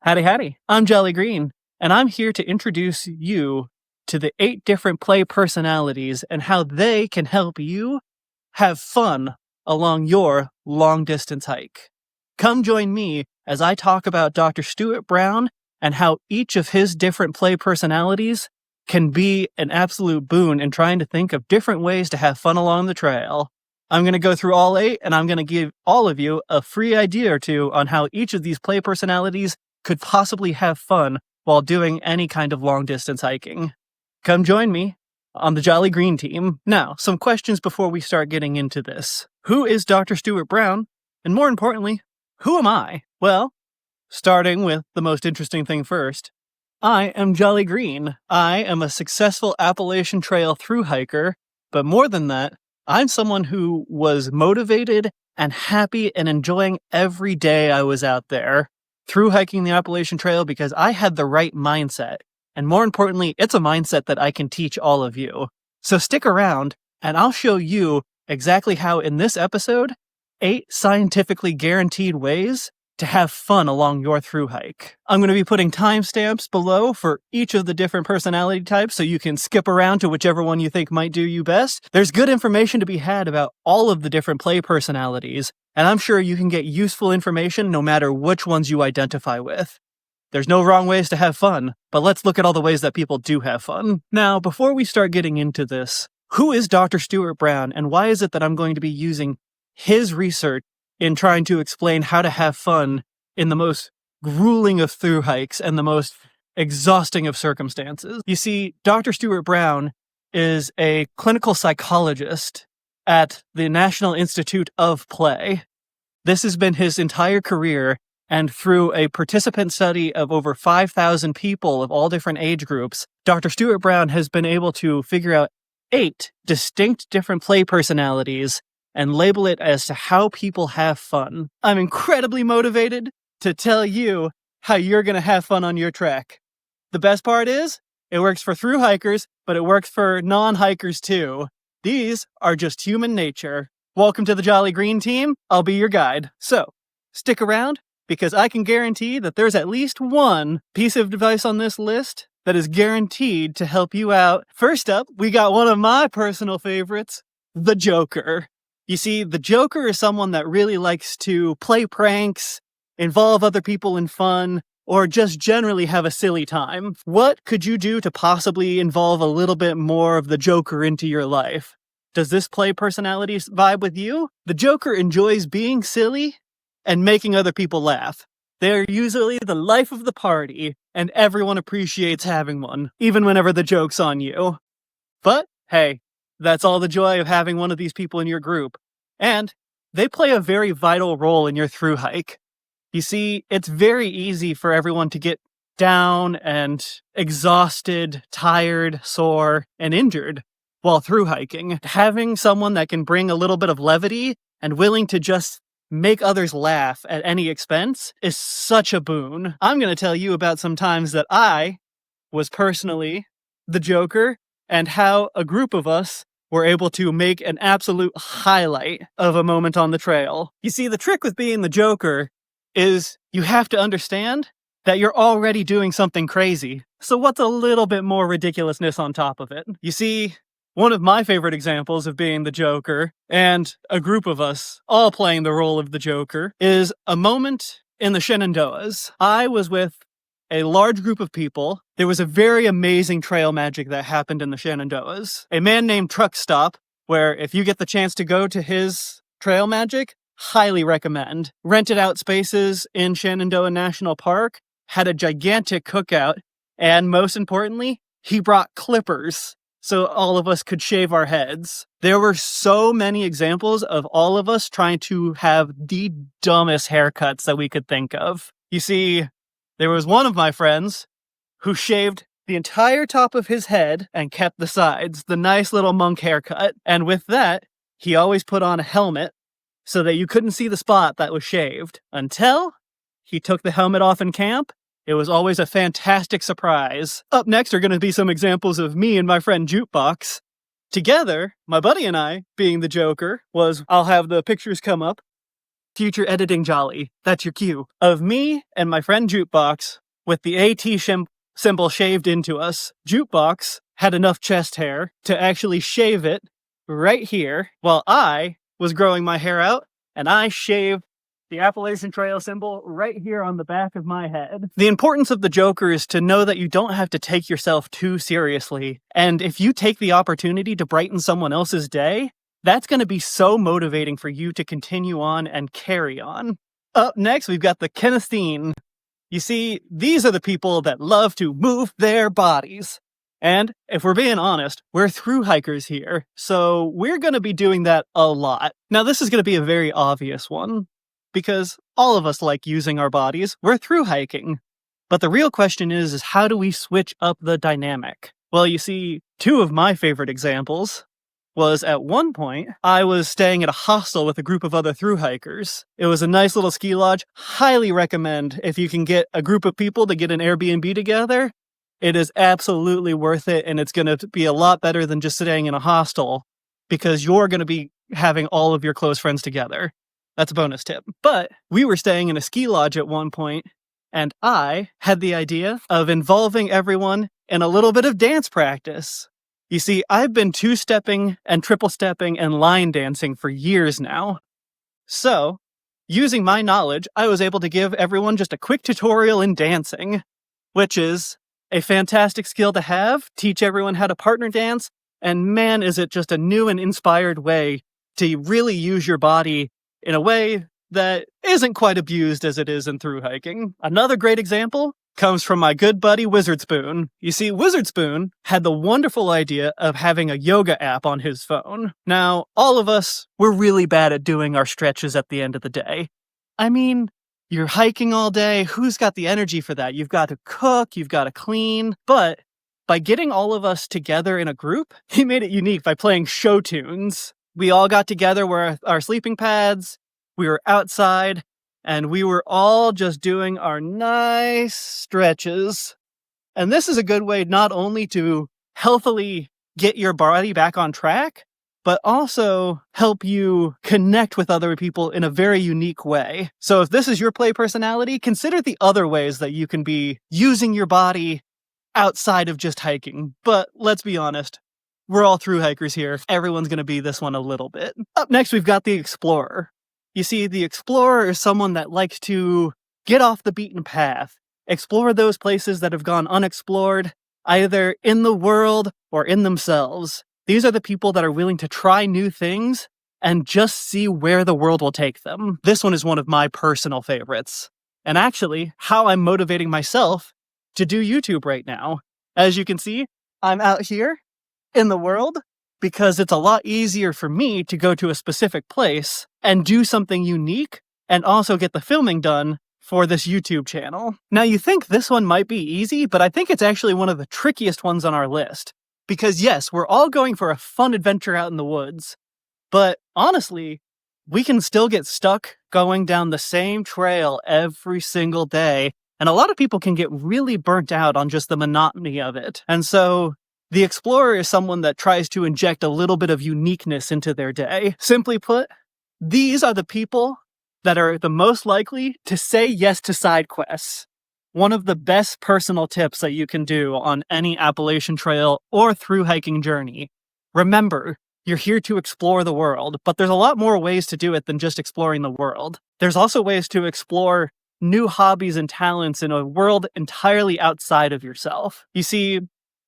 Howdy, howdy. I'm Jolly Green, and I'm here to introduce you to the 8 different play personalities and how they can help you have fun along your long-distance hike. Come join me as I talk about Dr. Stuart Brown and how each of his different play personalities can be an absolute boon in trying to think of different ways to have fun along the trail. I'm going to go through all 8, and I'm going to give all of you a free idea or two on how each of these play personalities could possibly have fun while doing any kind of long-distance hiking. Come join me on the Jolly Green team. Now, some questions before we start getting into this. Who is Dr. Stuart Brown? And more importantly, who am I? Well, starting with the most interesting thing first, I am Jolly Green. I am a successful Appalachian Trail thru hiker, but more than that, I'm someone who was motivated and happy and enjoying every day I was out there through hiking the Appalachian Trail because I had the right mindset. And more importantly, it's a mindset that I can teach all of you. So stick around and I'll show you exactly how in this episode, 8 scientifically guaranteed ways to have fun along your thru hike. I'm going to be putting timestamps below for each of the different personality types so you can skip around to whichever one you think might do you best. There's good information to be had about all of the different play personalities, and I'm sure you can get useful information no matter which ones you identify with. There's no wrong ways to have fun, but let's look at all the ways that people do have fun. Now, before we start getting into this, who is Dr. Stuart Brown, and why is it that I'm going to be using his research in trying to explain how to have fun in the most grueling of thru hikes and the most exhausting of circumstances? You see, Dr. Stuart Brown is a clinical psychologist at the National Institute of Play. This has been his entire career, and through a participant study of over 5,000 people of all different age groups, Dr. Stuart Brown has been able to figure out 8 distinct different play personalities and label it as to how people have fun. I'm incredibly motivated to tell you how you're going to have fun on your trek. The best part is, it works for thru hikers, but it works for non-hikers too. These are just human nature. Welcome to the Jolly Green team. I'll be your guide. So, stick around, because I can guarantee that there's at least one piece of advice on this list that is guaranteed to help you out. First up, we got one of my personal favorites, the Joker. You see, the Joker is someone that really likes to play pranks, involve other people in fun, or just generally have a silly time. What could you do to possibly involve a little bit more of the Joker into your life? Does this play personality vibe with you? The Joker enjoys being silly and making other people laugh. They're usually the life of the party, and everyone appreciates having one, even whenever the joke's on you. But, hey, that's all the joy of having one of these people in your group. And they play a very vital role in your thru hike. You see, it's very easy for everyone to get down and exhausted, tired, sore, and injured while thru hiking. Having someone that can bring a little bit of levity and willing to just make others laugh at any expense is such a boon. I'm going to tell you about some times that I was personally the Joker and how a group of us were able to make an absolute highlight of a moment on the trail. You see, the trick with being the Joker is you have to understand that you're already doing something crazy. So what's a little bit more ridiculousness on top of it? You see, one of my favorite examples of being the Joker, and a group of us all playing the role of the Joker, is a moment in the Shenandoahs. I was with a large group of people. There was a very amazing trail magic that happened in the Shenandoahs. A man named Truck Stop, where if you get the chance to go to his trail magic, highly recommend. Rented out spaces in Shenandoah National Park, had a gigantic cookout, and most importantly, he brought clippers so all of us could shave our heads. There were so many examples of all of us trying to have the dumbest haircuts that we could think of. You see, there was one of my friends who shaved the entire top of his head and kept the sides, the nice little monk haircut. And with that, he always put on a helmet so that you couldn't see the spot that was shaved. Until he took the helmet off in camp, it was always a fantastic surprise. Up next are going to be some examples of me and my friend Jukebox. Together, my buddy and I, being the Joker, I'll have the pictures come up. future editing jolly. That's your cue. Of me and my friend Jukebox with the symbol shaved into us. Jukebox had enough chest hair to actually shave it right here, while I was growing my hair out, and I shaved the Appalachian Trail symbol right here on the back of my head. The importance of the Joker is to know that you don't have to take yourself too seriously, and if you take the opportunity to brighten someone else's day, that's going to be so motivating for you to continue on and carry on. Up next, we've got the Kinesthete. You see, these are the people that love to move their bodies. And if we're being honest, we're through hikers here, so we're going to be doing that a lot. Now, this is going to be a very obvious one, because all of us like using our bodies. We're through hiking. But the real question is how do we switch up the dynamic? Well, you see, two of my favorite examples was at one point, I was staying at a hostel with a group of other thru hikers. It was a nice little ski lodge. Highly recommend if you can get a group of people to get an Airbnb together. It is absolutely worth it, and it's going to be a lot better than just staying in a hostel because you're going to be having all of your close friends together. That's a bonus tip. But we were staying in a ski lodge at one point, and I had the idea of involving everyone in a little bit of dance practice. You see, I've been two-stepping and triple-stepping and line dancing for years now. So, using my knowledge, I was able to give everyone just a quick tutorial in dancing, which is a fantastic skill to have, teach everyone how to partner dance, and man, is it just a new and inspired way to really use your body in a way that isn't quite abused as it is in thru hiking. Another great example comes from my good buddy Wizard Spoon. You see, Wizard Spoon had the wonderful idea of having a yoga app on his phone. Now, all of us, we're really bad at doing our stretches at the end of the day. I mean, you're hiking all day, who's got the energy for that? You've got to cook, you've got to clean, but by getting all of us together in a group, he made it unique by playing show tunes. We all got together with our sleeping pads, we were outside, and we were all just doing our nice stretches. And this is a good way not only to healthily get your body back on track, but also help you connect with other people in a very unique way. So if this is your play personality, consider the other ways that you can be using your body outside of just hiking. But let's be honest, we're all thru hikers here. Everyone's going to be this one a little bit. Up next, we've got the Explorer. You see, the Explorer is someone that likes to get off the beaten path, explore those places that have gone unexplored, either in the world or in themselves. These are the people that are willing to try new things and just see where the world will take them. This one is one of my personal favorites, and actually how I'm motivating myself to do YouTube right now. As you can see, I'm out here in the world because it's a lot easier for me to go to a specific place and do something unique and also get the filming done for this YouTube channel. Now, you think this one might be easy, but I think it's actually one of the trickiest ones on our list. Because yes, we're all going for a fun adventure out in the woods, but honestly, we can still get stuck going down the same trail every single day, and a lot of people can get really burnt out on just the monotony of it. And so, the Explorer is someone that tries to inject a little bit of uniqueness into their day. Simply put, these are the people that are the most likely to say yes to side quests. One of the best personal tips that you can do on any Appalachian Trail or thru hiking journey. Remember, you're here to explore the world, but there's a lot more ways to do it than just exploring the world. There's also ways to explore new hobbies and talents in a world entirely outside of yourself. You see,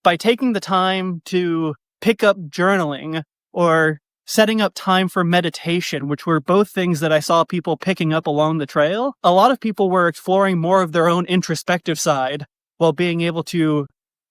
by taking the time to pick up journaling or setting up time for meditation, which were both things that I saw people picking up along the trail, a lot of people were exploring more of their own introspective side while being able to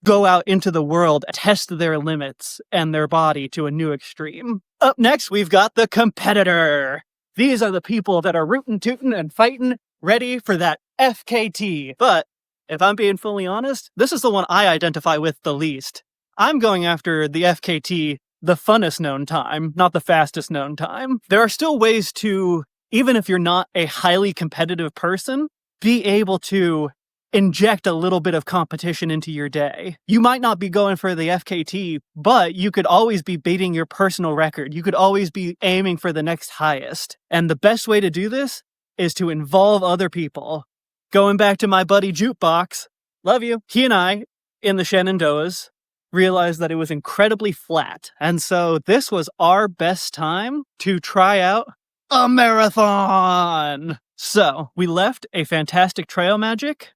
go out into the world, test their limits and their body to a new extreme. Up next, we've got the Competitor. These are the people that are rootin' tootin' and fighting, ready for that FKT. But if I'm being fully honest, this is the one I identify with the least. I'm going after the FKT, the funnest known time, not the fastest known time. There are still ways to, even if you're not a highly competitive person, be able to inject a little bit of competition into your day. You might not be going for the FKT, but you could always be beating your personal record. You could always be aiming for the next highest. And the best way to do this is to involve other people. Going back to my buddy Jukebox, love you. He and I, in the Shenandoahs, realized that it was incredibly flat. And so this was our best time to try out a marathon. So we left a fantastic trail magic,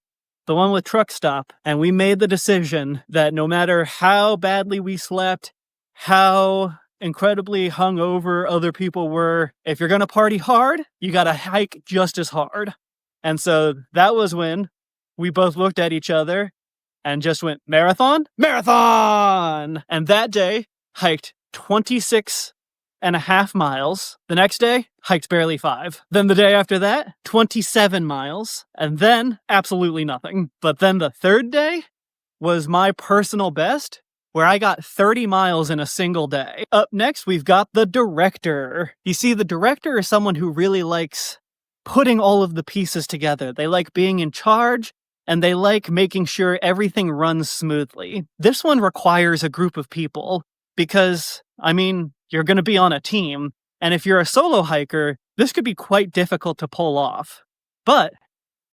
the one with truck stop, and we made the decision that no matter how badly we slept, how incredibly hungover other people were, if you're gonna party hard, you gotta hike just as hard. And so that was when we both looked at each other and just went, marathon? Marathon! And that day, hiked 26.5 miles. The next day, hiked barely 5. Then the day after that, 27 miles. And then, absolutely nothing. But then the third day was my personal best, where I got 30 miles in a single day. Up next, we've got the director. You see, the director is someone who really likes putting all of the pieces together. They like being in charge, and they like making sure everything runs smoothly. This one requires a group of people because, you're going to be on a team, and if you're a solo hiker, this could be quite difficult to pull off. But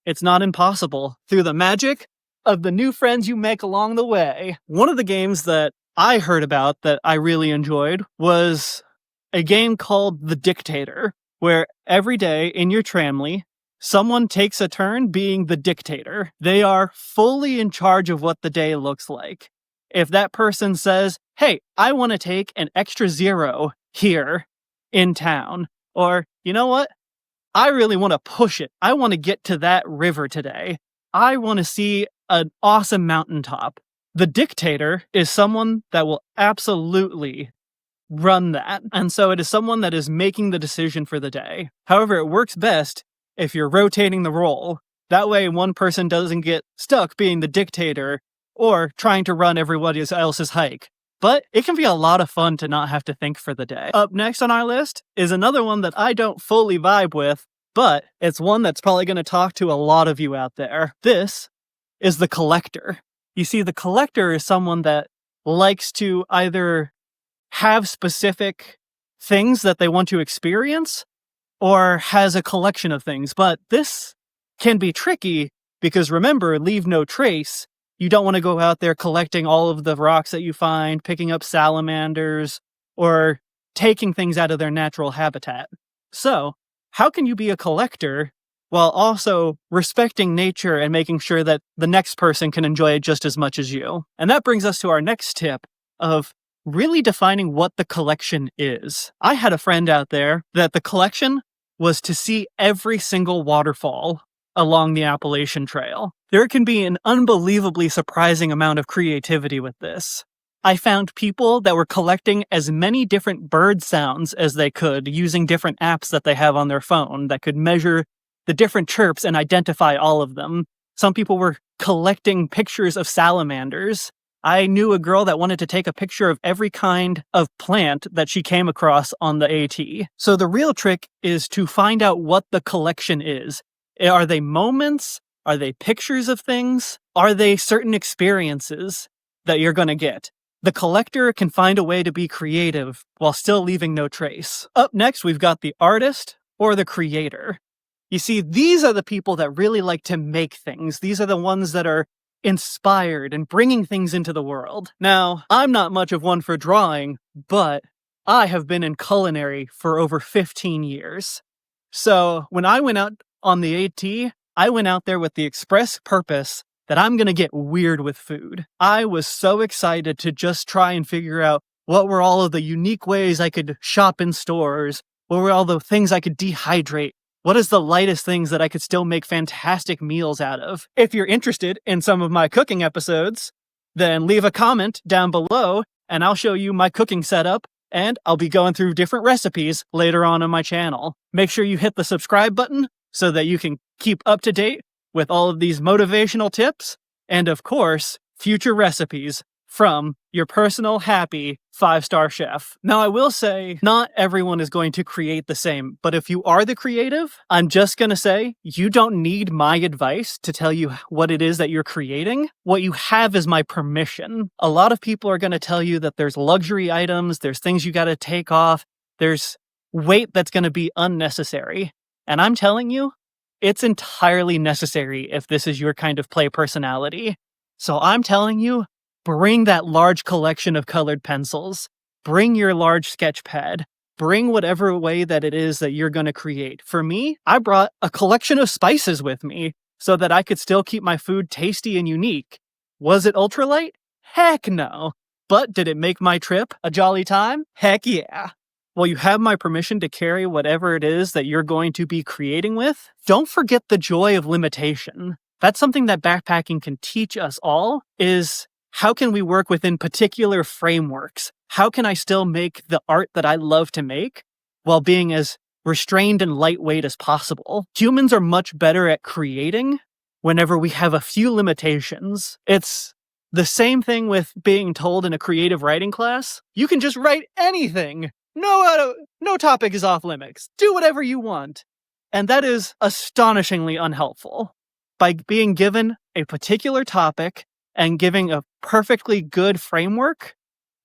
it's not impossible through the magic of the new friends you make along the way. One of the games that I heard about that I really enjoyed was a game called The Dictator, where every day in your tramley, someone takes a turn being the dictator. They are fully in charge of what the day looks like. If that person says, hey, I want to take an extra 0 here in town, or, you know what? I really want to push it. I want to get to that river today. I want to see an awesome mountaintop. The dictator is someone that will absolutely run that. And so it is someone that is making the decision for the day. However, it works best if you're rotating the role. That way, one person doesn't get stuck being the dictator or trying to run everybody else's hike. But it can be a lot of fun to not have to think for the day. Up next on our list is another one that I don't fully vibe with, but it's one that's probably going to talk to a lot of you out there. This is the collector. You see, the collector is someone that likes to either have specific things that they want to experience or has a collection of things. But this can be tricky because, remember, leave no trace. You don't want to go out there collecting all of the rocks that you find, picking up salamanders, or taking things out of their natural habitat. So, how can you be a collector while also respecting nature and making sure that the next person can enjoy it just as much as you? And that brings us to our next tip of really defining what the collection is. I had a friend out there that the collection was to see every single waterfall along the Appalachian Trail. There can be an unbelievably surprising amount of creativity with this. I found people that were collecting as many different bird sounds as they could using different apps that they have on their phone that could measure the different chirps and identify all of them. Some people were collecting pictures of salamanders. I knew a girl that wanted to take a picture of every kind of plant that she came across on the AT. So the real trick is to find out what the collection is. Are they moments? Are they pictures of things? Are they certain experiences that you're going to get? The collector can find a way to be creative while still leaving no trace. Up next, we've got the artist or the creator. You see, these are the people that really like to make things. These are the ones that are inspired and bringing things into the world. Now, I'm not much of one for drawing, but I have been in culinary for over 15 years. So when I went out on the AT, I went out there with the express purpose that I'm going to get weird with food. I was so excited to just try and figure out what were all of the unique ways I could shop in stores, what were all the things I could dehydrate, what is the lightest things that I could still make fantastic meals out of. If you're interested in some of my cooking episodes, then leave a comment down below and I'll show you my cooking setup, and I'll be going through different recipes later on my channel. Make sure you hit the subscribe button so that you can keep up to date with all of these motivational tips and, of course, future recipes from your personal happy 5-star chef. Now, I will say not everyone is going to create the same, but if you are the creative, I'm just going to say you don't need my advice to tell you what it is that you're creating. What you have is my permission. A lot of people are going to tell you that there's luxury items, there's things you got to take off, there's weight that's going to be unnecessary. And I'm telling you, it's entirely necessary if this is your kind of play personality. So I'm telling you, bring that large collection of colored pencils, bring your large sketch pad, bring whatever way that it is that you're going to create. For me, I brought a collection of spices with me so that I could still keep my food tasty and unique. Was it ultralight? Heck no. But did it make my trip a jolly time? Heck yeah. Well, you have my permission to carry whatever it is that you're going to be creating with. Don't forget the joy of limitation. That's something that backpacking can teach us all, is how can we work within particular frameworks? How can I still make the art that I love to make while being as restrained and lightweight as possible? Humans are much better at creating whenever we have a few limitations. It's the same thing with being told in a creative writing class, you can just write anything. No topic is off limits. Do whatever you want. And that is astonishingly unhelpful. By being given a particular topic and giving a perfectly good framework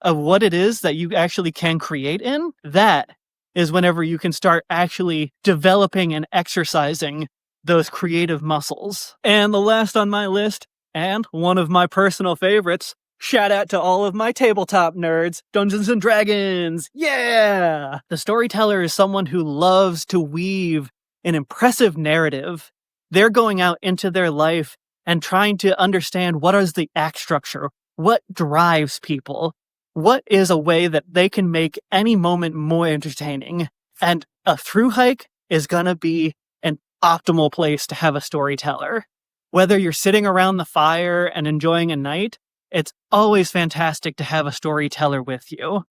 of what it is that you actually can create in, that is whenever you can start actually developing and exercising those creative muscles. And the last on my list, and one of my personal favorites, shout out to all of my tabletop nerds, Dungeons and Dragons, yeah! The storyteller is someone who loves to weave an impressive narrative. They're going out into their life and trying to understand what is the act structure, what drives people, what is a way that they can make any moment more entertaining. And a through hike is gonna be an optimal place to have a storyteller. Whether you're sitting around the fire and enjoying a night, it's always fantastic to have a storyteller with you.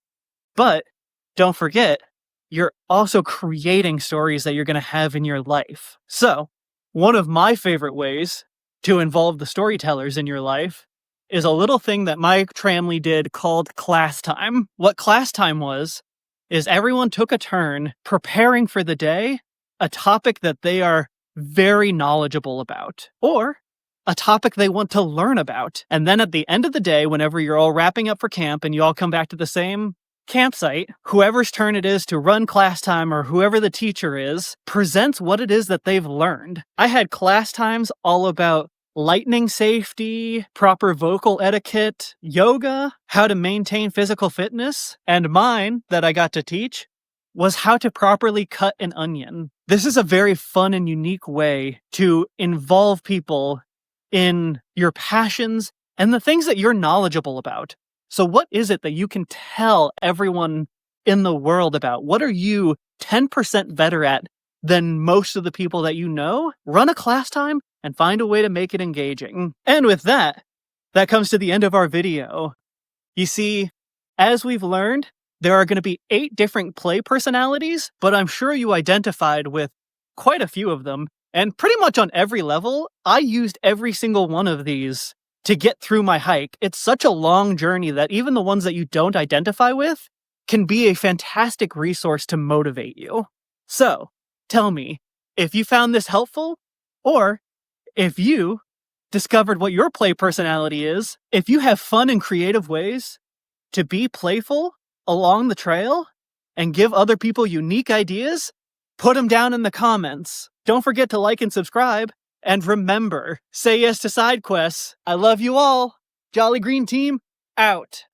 But don't forget, you're also creating stories that you're going to have in your life. So, one of my favorite ways to involve the storytellers in your life is a little thing that my family did called class time. What class time was, is everyone took a turn preparing for the day a topic that they are very knowledgeable about, or a topic they want to learn about. And then at the end of the day, whenever you're all wrapping up for camp and you all come back to the same campsite, whoever's turn it is to run class time or whoever the teacher is, presents what it is that they've learned. I had class times all about lightning safety, proper vocal etiquette, yoga, how to maintain physical fitness, and mine that I got to teach was how to properly cut an onion. This is a very fun and unique way to involve people in your passions and the things that you're knowledgeable about. So what is it that you can tell everyone in the world about? What are you 10% better at than most of the people that you know? Run a class time and find a way to make it engaging. And with that, that comes to the end of our video. You see, as we've learned, there are going to be 8 different play personalities, but I'm sure you identified with quite a few of them. And pretty much on every level, I used every single one of these to get through my hike. It's such a long journey that even the ones that you don't identify with can be a fantastic resource to motivate you. So, tell me, if you found this helpful, or if you discovered what your play personality is, if you have fun and creative ways to be playful along the trail and give other people unique ideas, put them down in the comments. Don't forget to like and subscribe. And remember, say yes to side quests. I love you all. Jolly Green Team, out.